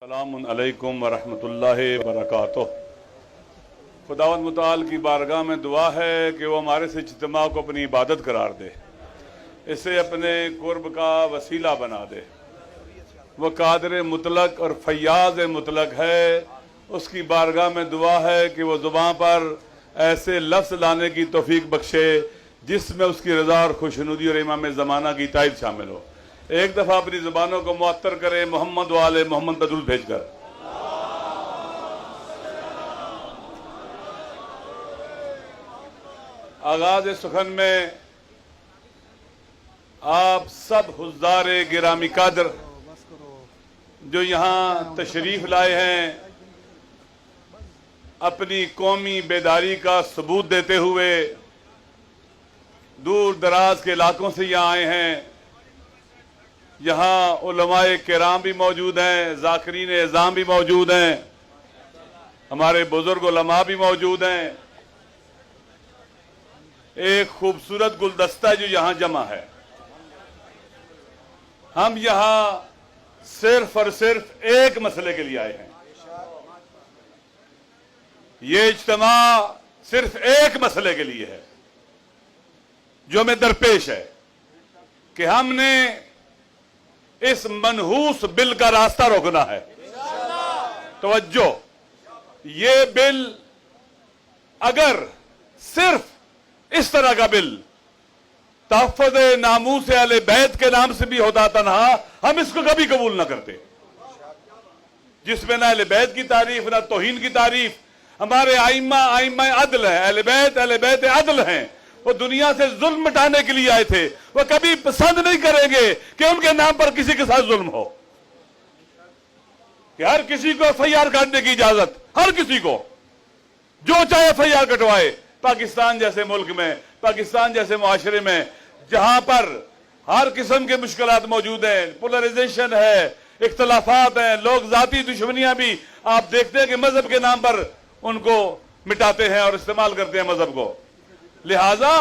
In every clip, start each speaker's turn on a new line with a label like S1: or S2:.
S1: السلام علیکم ورحمۃ اللہ وبرکاتہ۔ خداوند متعال کی بارگاہ میں دعا ہے کہ وہ ہمارے سے اجتماع کو اپنی عبادت قرار دے، اسے اپنے قرب کا وسیلہ بنا دے۔ وہ قادر مطلق اور فیاض مطلق ہے، اس کی بارگاہ میں دعا ہے کہ وہ زبان پر ایسے لفظ لانے کی توفیق بخشے جس میں اس کی رضا اور خوشنودی اور امام زمانہ کی تائید شامل ہو۔ ایک دفعہ اپنی زبانوں کو معطر کرے محمد و آل محمد پر درود بھیج کر۔ آغاز سخن میں آپ سب حضار گرامی قدر جو یہاں تشریف لائے ہیں، اپنی قومی بیداری کا ثبوت دیتے ہوئے دور دراز کے علاقوں سے یہاں آئے ہیں۔ یہاں علماء کرام بھی موجود ہیں، ذاکرین اعظام بھی موجود ہیں، ہمارے بزرگ علماء بھی موجود ہیں۔ ایک خوبصورت گلدستہ جو یہاں جمع ہے۔ ہم یہاں صرف اور صرف ایک مسئلے کے لیے آئے ہیں۔ یہ اجتماع صرف ایک مسئلے کے لیے ہے جو ہمیں درپیش ہے کہ ہم نے اس منحوس بل کا راستہ روکنا ہے۔ توجہ، یہ بل اگر صرف اس طرح کا بل تحفظ ناموس اہل بیت کے نام سے بھی ہوتا تنہا، ہم اس کو کبھی قبول نہ کرتے، جس میں نہ اہل بیت کی تعریف نہ توہین کی تعریف۔ ہمارے ائمہ عدل ہیں، اہل بیت عدل ہیں، وہ دنیا سے ظلم مٹانے کے لیے آئے تھے۔ وہ کبھی پسند نہیں کریں گے کہ ان کے نام پر کسی کے ساتھ ظلم ہو، کہ ہر کسی کو ایف آئی آر کاٹنے کی اجازت، ہر کسی کو جو چاہے ایف آئی آر کٹوائے۔ پاکستان جیسے ملک میں، پاکستان جیسے معاشرے میں جہاں پر ہر قسم کے مشکلات موجود ہیں، پولرائزیشن ہے، اختلافات ہیں، لوگ ذاتی دشمنیاں بھی آپ دیکھتے ہیں کہ مذہب کے نام پر ان کو مٹاتے ہیں اور استعمال کرتے ہیں مذہب کو۔ لہذا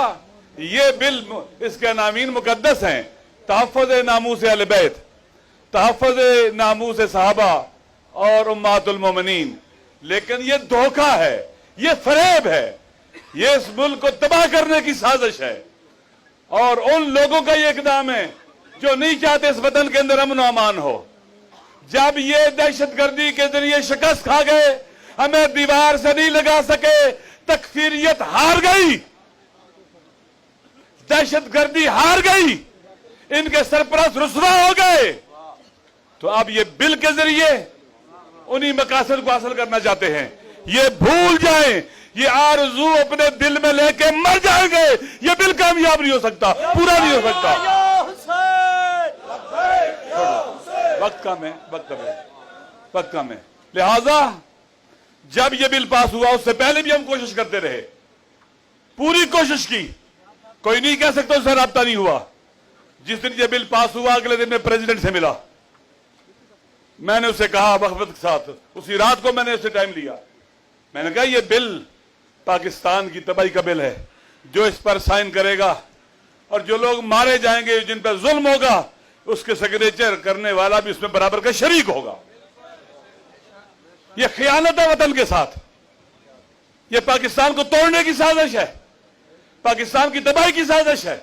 S1: یہ بل، اس کے عناوین مقدس ہیں، تحفظ ناموس اہل بیت، تحفظ ناموس صحابہ اور امہات المومنین، لیکن یہ دھوکہ ہے، یہ فریب ہے، یہ اس ملک کو تباہ کرنے کی سازش ہے۔ اور ان لوگوں کا یہ اقدام ہے جو نہیں چاہتے اس وطن کے اندر امن و امان ہو۔ جب یہ دہشت گردی کے ذریعے شکست کھا گئے، ہمیں دیوار سے نہیں لگا سکے، تکفیریت ہار گئی، دہشت گردی ہار گئی، ان کے سرپرست رسوا ہو گئے، تو اب یہ بل کے ذریعے انہی مقاصد کو حاصل کرنا چاہتے ہیں۔ یہ بھول جائیں، یہ آرزو اپنے دل میں لے کے مر جائیں گے، یہ بل کامیاب نہیں ہو سکتا، پورا نہیں ہو سکتا۔ وقت کم ہے، لہذا جب یہ بل پاس ہوا اس سے پہلے بھی ہم کوشش کرتے رہے، پوری کوشش کی، کوئی نہیں کہہ سکتا اس سے رابطہ نہیں ہوا۔ جس دن یہ بل پاس ہوا اگلے دن میں پریزیڈنٹ سے ملا، میں نے اسے کہا وقفت کے ساتھ، اسی رات کو میں نے اسے ٹائم لیا، میں نے کہا یہ بل پاکستان کی تباہی کا بل ہے، جو اس پر سائن کرے گا اور جو لوگ مارے جائیں گے، جن پر ظلم ہوگا، اس کے سگنیچر کرنے والا بھی اس میں برابر کا شریک ہوگا۔ یہ خیانت ہے وطن کے ساتھ، یہ پاکستان کو توڑنے کی سازش ہے، پاکستان کی تباہی کی سازش ہے،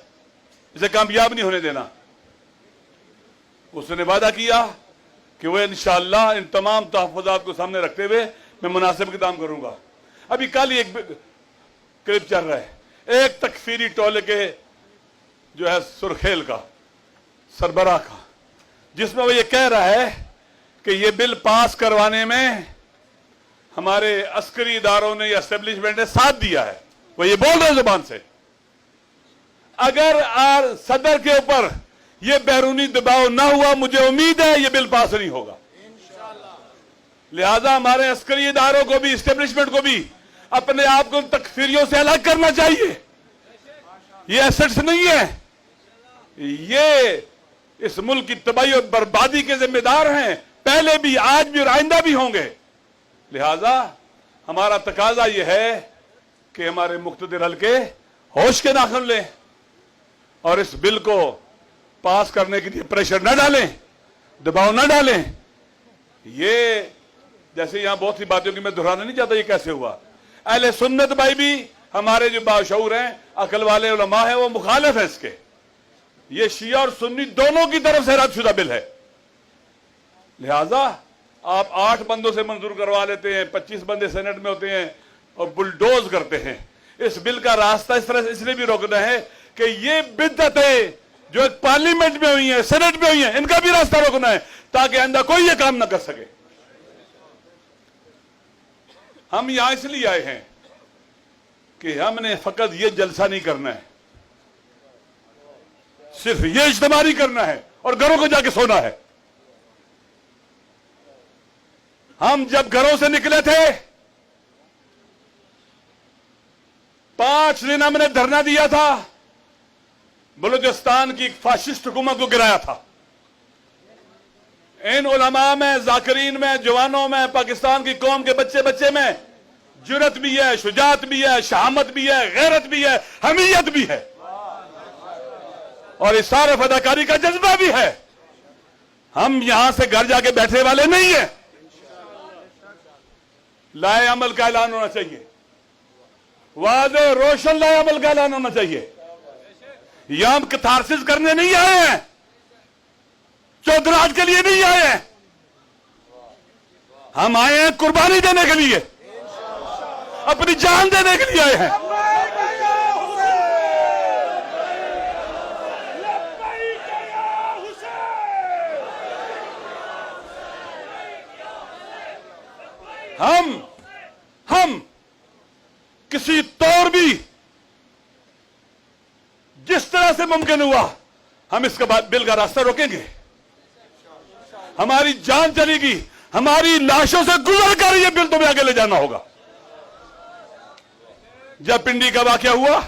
S1: اسے کامیاب نہیں ہونے دینا۔ اس نے وعدہ کیا کہ وہ انشاءاللہ ان تمام تحفظات کو سامنے رکھتے ہوئے میں مناسب اقدام کروں گا۔ ابھی کل ہی ایک کلپ چل رہا ہے، ایک تکفیری ٹولے کے جو ہے سرخیل کا سربراہ کا، جس میں وہ یہ کہہ رہا ہے کہ یہ بل پاس کروانے میں ہمارے عسکری اداروں نے یا اسٹیبلشمنٹ نے ساتھ دیا ہے۔ وہ یہ بول رہے زبان سے، اگر صدر کے اوپر یہ بیرونی دباؤ نہ ہوا، مجھے امید ہے یہ بل پاس نہیں ہوگا۔ لہذا ہمارے عسکری اداروں کو بھی، اسٹیبلشمنٹ کو بھی اپنے آپ کو تکفیریوں سے الگ کرنا چاہیے۔ یہ ایسٹس نہیں ہے، یہ اس ملک کی تباہی اور بربادی کے ذمہ دار ہیں، پہلے بھی، آج بھی اور آئندہ بھی ہوں گے۔ لہذا ہمارا تقاضا یہ ہے کہ ہمارے مقتدر حلقے ہوش کے ناخن لیں اور اس بل کو پاس کرنے کے لیے پریشر نہ ڈالیں، دباؤ نہ ڈالیں۔ ये जैसे यहां बहुत सी बातें की मैं दोहराना नहीं चाहता, ये कैसे हुआ। अहले सुन्नत भाई भी हमारे जो बाशऊर हैं, अकल वाले उलमा हैं, वो मुखालिफ है इसके। ये शिया और सुन्नी दोनों की तरफ से रद्दशुदा बिल है। लिहाजा आप 8 बंदों से मंजूर करवा लेते हैं, 25 बंदे सेनेट में होते हैं और बुलडोज करते हैं। इस बिल का रास्ता इस तरह से इसलिए भी रोकना है कि ये बिद्दतें जो एक पार्लियामेंट में हुई है, सेनेट में हुई है, इनका भी रास्ता रोकना है ताकि आइंदा कोई ये काम ना कर सके। हम यहां इसलिए आए हैं कि हमने फकत ये जलसा नहीं करना है, सिर्फ ये इज्तिमा नहीं करना है और घरों को जाके सोना है। हम जब घरों से निकले थे 5 दिन हमने धरना दिया था, बलूचिस्तान की फाशिस्ट हुकूमत को गिराया था। इन उलमा में, जाकिरीन में, जवानों में, पाकिस्तान की कौम के बच्चे बच्चे में जुरत भी है, शुजात भी है, शहामत भी है, गैरत भी है, हमीयत भी है और इशारे फदाकारी का जज्बा भी है। हम यहां से घर जाके बैठने वाले नहीं है। लाए अमल का ऐलान होना चाहिए, वादे रोशन लाए अमल का ऐलान होना चाहिए। यहां हम कैथारसिस करने नहीं आए हैं, चौधराज के लिए नहीं आए हैं, हम आए हैं कुर्बानी देने के लिए, अपनी जान देने के लिए आए हैं। हम किसी तौर भी जिस तरह से मुमकिन हुआ हम इसके बाद बिल का रास्ता रोकेंगे। हमारी जान चलेगी, हमारी लाशों से गुजर कर ये बिल तुम्हें आगे ले जाना होगा। जब पिंडी का वाकया हुआ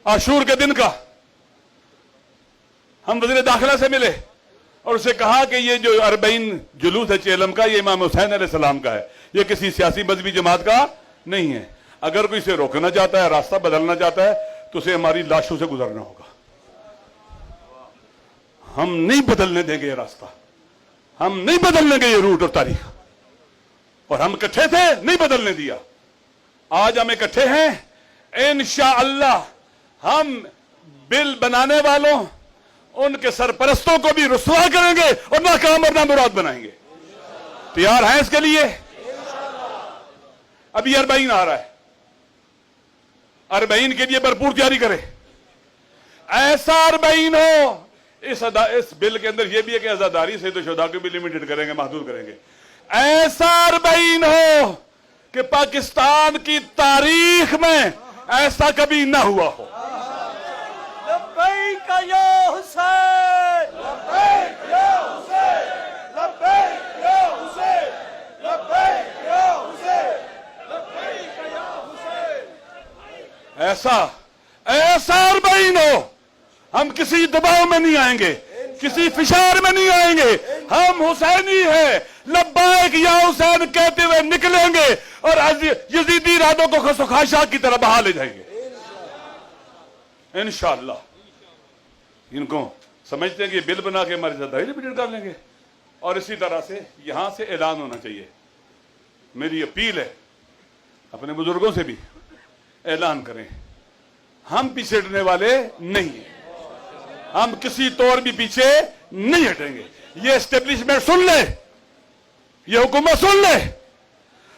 S1: आशूर के दिन का, हम वज़ीर दाखिला से मिले और उसे कहा कि ये जो 40 जुलूस है चेलम का, ये इमाम हुसैन अलैहिस्सलाम का है, ये किसी सियासी मजहबी जमात का नहीं है। अगर कोई इसे रोकना चाहता है, रास्ता बदलना चाहता है, तो उसे हमारी लाशों से गुजरना होगा। हम नहीं बदलने देंगे ये रास्ता, हम नहीं बदलने देंगे ये रूट और तारीख। और हम इकट्ठे थे, नहीं बदलने दिया। आज हम इकट्ठे हैं, इंशाअल्लाह हम बिल बनाने वालों, उनके सरपरस्तों को भी रुसवा करेंगे और नाकाम और नामुराद बनाएंगे। तैयार हैं इसके लिए? अभी 40 आ रहा है, 40 के लिए भरपूर तैयारी करें। ऐसा 40 हो, इस बिल के अंदर यह भी है कि आजादारी से तो शुदा को भी लिमिटेड करेंगे, महदूद करेंगे। ऐसा 40 हो कि पाकिस्तान की तारीख में ऐसा कभी ना हुआ हो।
S2: लब्बैक या हुसैन, लब्बैक या हुसैन, लब्बैक या हुसैन, लब्बैक या हुसैन, लब्बैक या हुसैन।
S1: ऐसा 40 हो, हम किसी दबाव में नहीं आएंगे, किसी फिशार में नहीं आएंगे। हम हुसैनी हैं, लब्बैक या हुसैन कहते हुए निकलेंगे और यजीदी इरादों को खसोखाशा की तरह बहा ले जाएंगे इंशाअल्लाह। इनको समझते हैं कि बिल बना के हमारी ज़िंदगी रिपीट कर लेंगे। और इसी तरह से यहां से ऐलान होना चाहिए। मेरी अपील है, अपने बुजुर्गों से भी ऐलान करें, हम पीछे हटने वाले नहीं हैं, हम किसी तौर भी पीछे नहीं हटेंगे। ये एस्टेब्लिशमेंट सुन ले, ये हुकूमत सुन ले,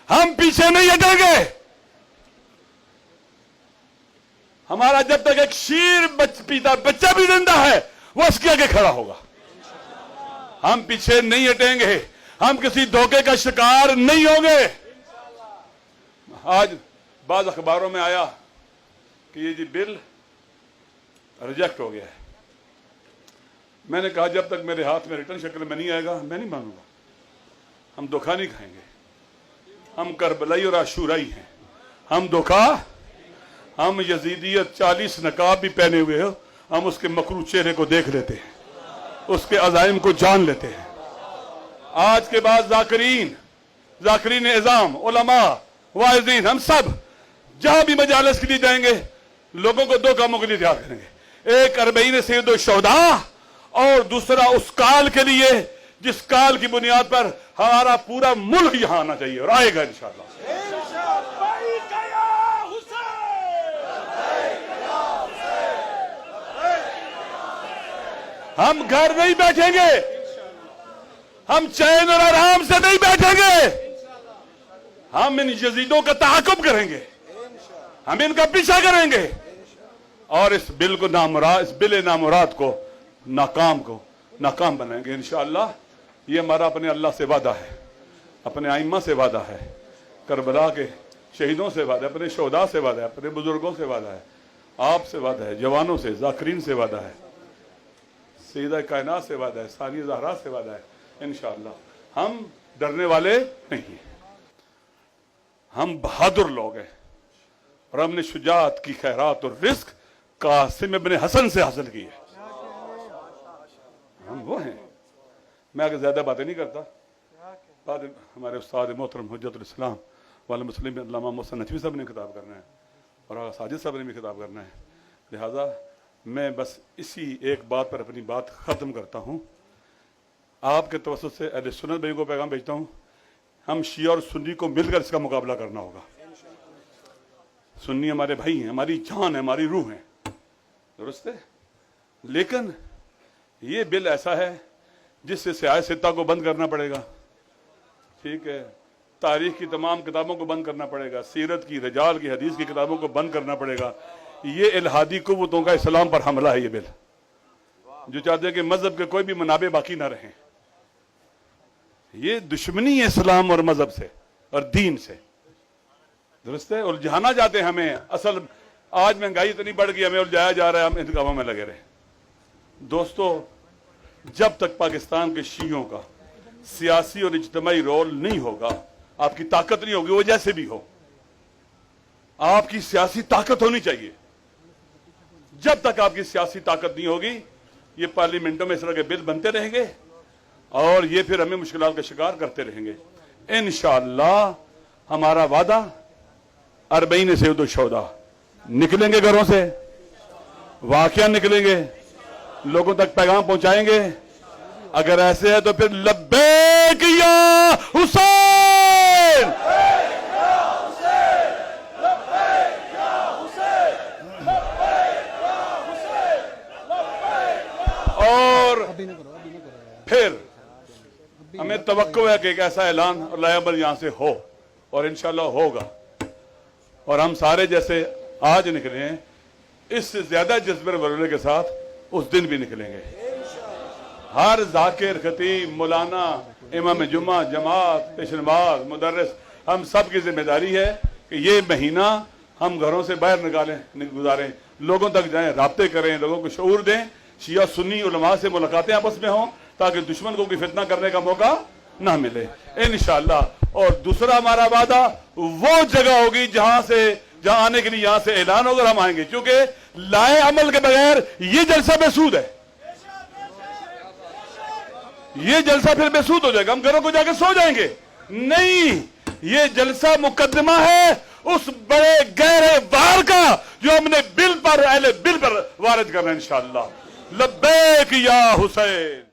S1: हम पीछे नहीं हटेंगे। हमारा जब तक एक शीर पीता बच्चा भी जिंदा है, वो इसके आगे खड़ा होगा। हम पीछे नहीं हटेंगे, हम किसी धोखे का शिकार नहीं होंगे। आज बाद अखबारों में आया कि ये जी बिल रिजेक्ट हो गया है। मैंने कहा जब तक मेरे हाथ में रिटर्न शक्ल में नहीं आएगा मैं नहीं मानूंगा। हम धोखा नहीं खाएंगे, हम करबलाई और आशूराई हैं, हम धोखा, हम यजीदियत 40 नकाब भी पहने हुए हो, हम उसके मकरू चेहरे को देख लेते हैं, उसके अज़ाइम को जान लेते हैं। आज के बाद जाकिरीन इज़ाम, उलमा, वाइज़ीन, हम सब जहां भी मजालिस के लिए जाएंगे, लोगों को 2 कामों के लिए तैयार करेंगे। एक 40 सैयद शुहदा और दूसरा उस काल के लिए जिस काल की बुनियाद पर हमारा पूरा मुल्क यहां आना चाहिए और आएगा इंशाअल्लाह।
S2: लब्बैक या हुसैन,
S1: हम घर नहीं बैठेंगे, हम चैन और आराम से नहीं बैठेंगे, हम इन यजीदों का ताक़ुब करेंगे, हम इनका पीछा करेंगे और इस बिल को इस बिल नामुराद को नाकाम बनाएंगे इंशाअल्लाह। ये हमारा अपने अल्लाह से वादा है, अपने आइम्मा से वादा है, करबला के शहीदों से वादा है, अपने शोहदा से वादा है, अपने बुजुर्गों से वादा है, आपसे वादा है, जवानों से, जाकिरीन से वादा है, सईदा कायनात से वादा है, सानी ज़हरा से वादा है इंशाअल्लाह। हम डरने वाले नहीं हैं, हम बहादुर लोग हैं और हमने शुजात की खैरात और रिस्क कासिम इब्न हसन से हासिल की है। हम वो हैं। मैं आगे ज्यादा बातें नहीं करता, बाद हमारे उस्ताद मोहतरम हुज्जतुल इस्लाम वाले मुस्लिम अल्लामा मोहसिन नकवी साहब ने खिताब करना है और आगा साजिद साहब ने भी खिताब करना है, लिहाजा मैं बस इसी एक बात पर अपनी बात ख़त्म करता हूँ। आपके तवस्सुत से अहले सुन्नत भाइयों को पैगाम भेजता हूँ, हम शिया और सुन्नी को मिलकर इसका मुकाबला करना होगा। सुन्नी हमारे भाई हैं, हमारी जान है, हमारी रूह है, दुरुस्त है, लेकिन ये बिल ऐसा है जिससे सियासत को बंद करना पड़ेगा, ठीक है, तारीख की तमाम किताबों को बंद करना पड़ेगा, सीरत की, रजाल की, हदीस की किताबों को बंद करना पड़ेगा। ये इल्हादी कुव्वतों का इस्लाम पर हमला है ये बिल, जो चाहते हैं कि मजहब के कोई भी मनाबे बाकी ना रहें। ये दुश्मनी है इस्लाम और मजहब से और दीन से, दुरुस्त है। उलझाना चाहते हैं हमें, असल आज महंगाई इतनी बढ़ गई, हमें उलझाया जा रहा है, हम इन कामों में लगे रहे। दोस्तों, जब तक पाकिस्तान के शियों का सियासी और इज्तिमाई रोल नहीं होगा, आपकी ताकत नहीं होगी, वो जैसे भी हो, आपकी सियासी ताकत होनी चाहिए। जब तक आपकी सियासी ताकत नहीं होगी, ये पार्लियामेंटों में इस तरह के बिल बनते रहेंगे और ये फिर हमें मुश्किलात का शिकार करते रहेंगे। इंशाअल्लाह हमारा वादा 40 से 214 निकलेंगे, घरों से वाकया निकलेंगे, लोगों तक पैगाम पहुंचाएंगे। अगर ऐसे है तो फिर लब्बैक या हुसैन, और फिर हमें तवक्को है कि एक ऐसा ऐलान और लायाबल यहां से हो और इंशाल्लाह होगा, और हम सारे जैसे आज निकले हैं इससे ज्यादा जज्बे वरले के साथ उस दिन भी निकलेंगे। हर जाकिर, खतीब, मौलाना, इमाम जुम्मा, जमात, पेशनवाज, मुदर्रिस, हम सब की जिम्मेदारी है कि ये महीना हम घरों से बाहर गुजारें, लोगों तक जाएं, राब्ते करें, लोगों को शऊर दें, शिया सुन्नी उलमा से मुलाकातें आपस में हों ताकि दुश्मन को कोई फितना करने का मौका ना मिले इंशाअल्लाह। और दूसरा हमारा वादा वो जगह होगी जहां आने के लिए यहां से ऐलान होगा, हम आएंगे, क्योंकि लाए अमल के बगैर ये जलसा बेसूद है, ये जलसा फिर बेसूद हो जाएगा, हम घरों को जाकर सो जाएंगे। नहीं, ये जलसा मुकदमा है उस बड़े गहरे वार का जो हमने बिल पर वारिद करना है इंशाअल्लाह। लब्बैक या हुसैन।